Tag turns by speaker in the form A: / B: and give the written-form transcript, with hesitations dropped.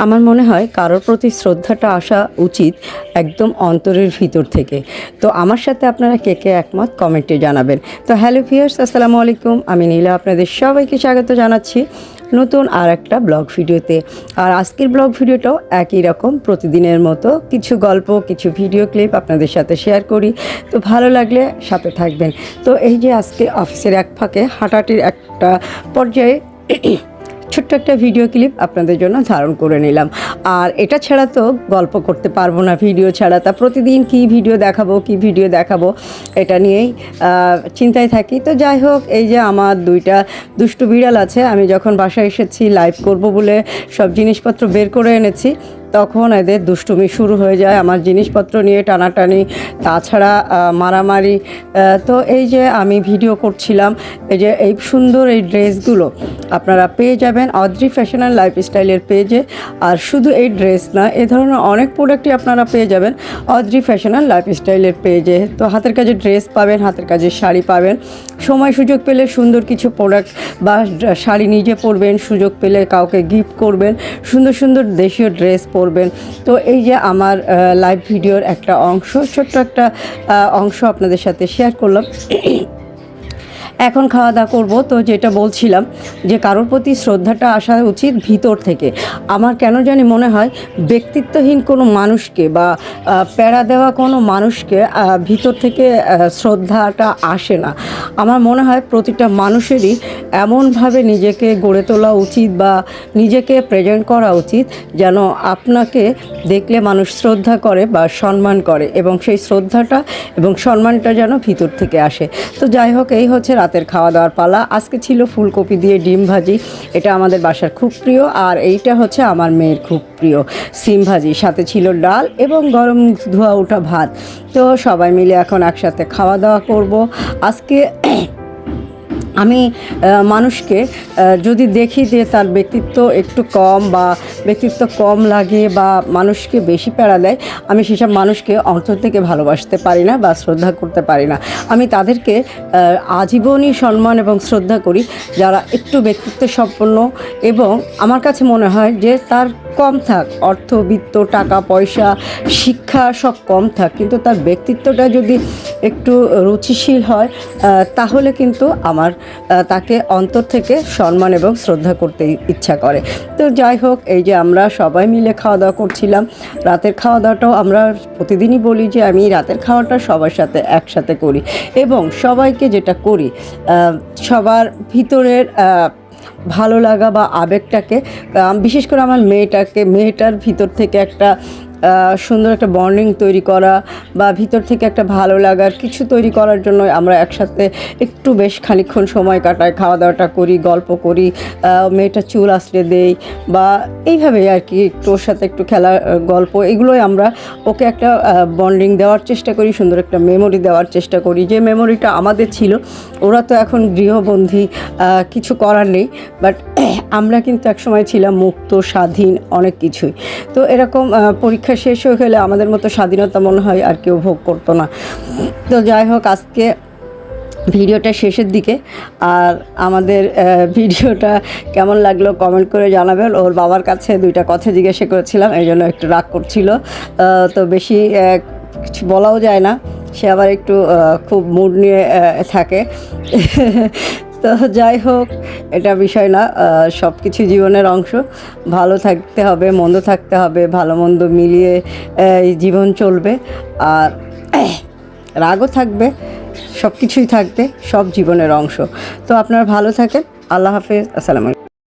A: আমার মনে হয় কারোর প্রতি শ্রদ্ধাটা আসা উচিত একদম অন্তরের ভিতর থেকে। তো আমার সাথে আপনারা কে কে একমত কমেন্টে জানাবেন। তো হ্যালো ভিউয়ার্স, আসসালামু আলাইকুম। আমি নীলা আপনাদের সবাইকে স্বাগত জানাচ্ছি নতুন আর একটা ব্লগ ভিডিওতে। আর আজকের ব্লগ ভিডিওটাও একই রকম প্রতিদিনের মতো কিছু গল্প, কিছু ভিডিও ক্লিপ আপনাদের সাথে শেয়ার করি। তো ভালো লাগলে সাথে থাকবেন। তো এই যে আজকে অফিসের এক ফাঁকে হাঁটাহাঁটির একটা পর্যায়ে ছোট্ট একটা ভিডিও ক্লিপ আপনাদের জন্য ধারণ করে নিলাম। আর এটা ছাড়া তো গল্প করতে পারবো না, ভিডিও ছাড়া। তা প্রতিদিন কি ভিডিও দেখাবো এটা নিয়েই চিন্তায় থাকি। তো যাই হোক, এই যে আমার দুইটা দুষ্টু বিড়াল আছে। আমি যখন বাসায় এসেছি লাইভ করব বলে সব জিনিসপত্র বের করে এনেছি, তখন এদের দুষ্টুমি শুরু হয়ে যায়, আমার জিনিসপত্র নিয়ে টানাটানি, তাছাড়া মারামারি। তো এই যে আমি ভিডিও করছিলাম, এই যে এই সুন্দর এই ড্রেসগুলো আপনারা পেয়ে যাবেন অদ্রি ফ্যাশন অ্যান্ড লাইফস্টাইলের পেজে। আর শুধু এই ড্রেস না, এ ধরনের অনেক প্রোডাক্টই আপনারা পেয়ে যাবেন অদ্রি ফ্যাশন অ্যান্ড লাইফস্টাইলের পেজে। তো হাতের কাজে ড্রেস পাবেন, হাতের কাজে শাড়ি পাবেন। সময় সুযোগ পেলে সুন্দর কিছু প্রোডাক্ট বা শাড়ি নিজে পরবেন, সুযোগ পেলে কাউকে গিফট করবেন, সুন্দর সুন্দর দেশীয় ড্রেস পরবেন। তো এই যে আমার লাইভ ভিডিওর একটা অংশ, ছোট্ট একটা অংশ আপনাদের সাথে শেয়ার করলাম। এখন খাওয়া দাওয়া করবো। তো যেটা বলছিলাম যে কারোর প্রতি শ্রদ্ধাটা আসা উচিত ভিতর থেকে। আমার কেন জানি মনে হয় ব্যক্তিত্বহীন কোনো মানুষকে বা প্যারা দেওয়া কোনো মানুষকে ভিতর থেকে শ্রদ্ধাটা আসে না। আমার মনে হয় প্রতিটা মানুষেরই এমনভাবে নিজেকে গড়ে তোলা উচিত বা নিজেকে প্রেজেন্ট করা উচিত যেন আপনাকে দেখলে মানুষ শ্রদ্ধা করে বা সম্মান করে, এবং সেই শ্রদ্ধাটা এবং সম্মানটা যেন ভিতর থেকে আসে। তো যাই হোক, এই হচ্ছে রাতের খাওয়া দাওয়ার পালা। আজকে ছিল ফুলকপি দিয়ে ডিম ভাজি, এটা আমাদের বাসার খুব প্রিয়। আর এইটা হচ্ছে আমার মেয়ের খুব প্রিয় সিম ভাজি, সাথে ছিল ডাল এবং গরম ধোয়া ওঠা ভাত। তো সবাই মিলে এখন একসাথে খাওয়া দাওয়া করব। আজকে আমি মানুষকে যদি দেখি যে তার ব্যক্তিত্ব একটু কম বা ব্যক্তিত্ব কম লাগে বা মানুষকে বেশি প্যারা দেয়, আমি সেসব মানুষকে অন্তর থেকে ভালোবাসতে পারি না বা শ্রদ্ধা করতে পারি না। আমি তাদেরকে আজীবনই সম্মান এবং শ্রদ্ধা করি যারা একটু ব্যক্তিত্ব সম্পন্ন, এবং আমার কাছে মনে হয় যে তার কম থাক অর্থ, বিত্ত, টাকা পয়সা, শিক্ষা সব কম থাক, কিন্তু তার ব্যক্তিত্বটা যদি একটু রুচিশীল হয়, তাহলে কিন্তু আমার তাকে অন্তর থেকে সম্মান এবং শ্রদ্ধা করতে ইচ্ছা করে। তো যাই হোক, এই যে আমরা সবাই মিলে খাওয়া দাওয়া করছিলাম। রাতের খাওয়া দাওয়াটাও আমরা প্রতিদিনই বলি যে আমি রাতের খাওয়াটা সবার সাথে একসাথে করি, এবং সবাইকে যেটা করি সবার ভিতরের ভালো লাগা বা আবেগটাকে, বিশেষ করে আমার মেয়েটার ভিতর থেকে একটা সুন্দর একটা বন্ডিং তৈরি করা বা ভিতর থেকে একটা ভালো লাগার কিছু তৈরি করার জন্য আমরা একসাথে একটু বেশ খানিকক্ষণ সময় কাটাই, খাওয়া দাওয়াটা করি, গল্প করি, মেয়েটা চুল আঁচড়ে দেই বা এইভাবেই আর কি, একটু ওর সাথে একটু খেলা, গল্প, এগুলোই আমরা ওকে একটা বন্ডিং দেওয়ার চেষ্টা করি, সুন্দর একটা মেমোরি দেওয়ার চেষ্টা করি, যে মেমোরিটা আমাদের ছিল। ওরা তো এখন গৃহবন্দী, কিছু করার নেই, বাট আমরা কিন্তু একসময় ছিলাম মুক্ত, স্বাধীন, অনেক কিছুই। তো এরকম পরীক্ষা শেষ হয়ে গেলে আমাদের মতো স্বাধীনতা মনে হয় আর কেউ ভোগ করতো না। তো যাই হোক, আজকে ভিডিওটা শেষের দিকে। আর আমাদের ভিডিওটা কেমন লাগলো কমেন্ট করে জানাবেন। ওর বাবার কাছে দুইটা কথা জিজ্ঞাসা করেছিলাম, এই জন্য একটু রাগ করছিল। তো বেশি কিছু বলাও যায় না, সে আবার একটু খুব মুড নিয়ে থাকে। তো যাই হোক, এটা বিষয় না, সব কিছু জীবনের অংশ। ভালো থাকতে হবে, মন্দ থাকতে হবে, ভালো মন্দ মিলিয়ে এই জীবন চলবে। আর রাগও থাকবে, সব কিছুই থাকবে, সব জীবনের অংশ। তো আপনারা ভালো থাকেন। আল্লাহ হাফেজ, আসসালামু আলাইকুম।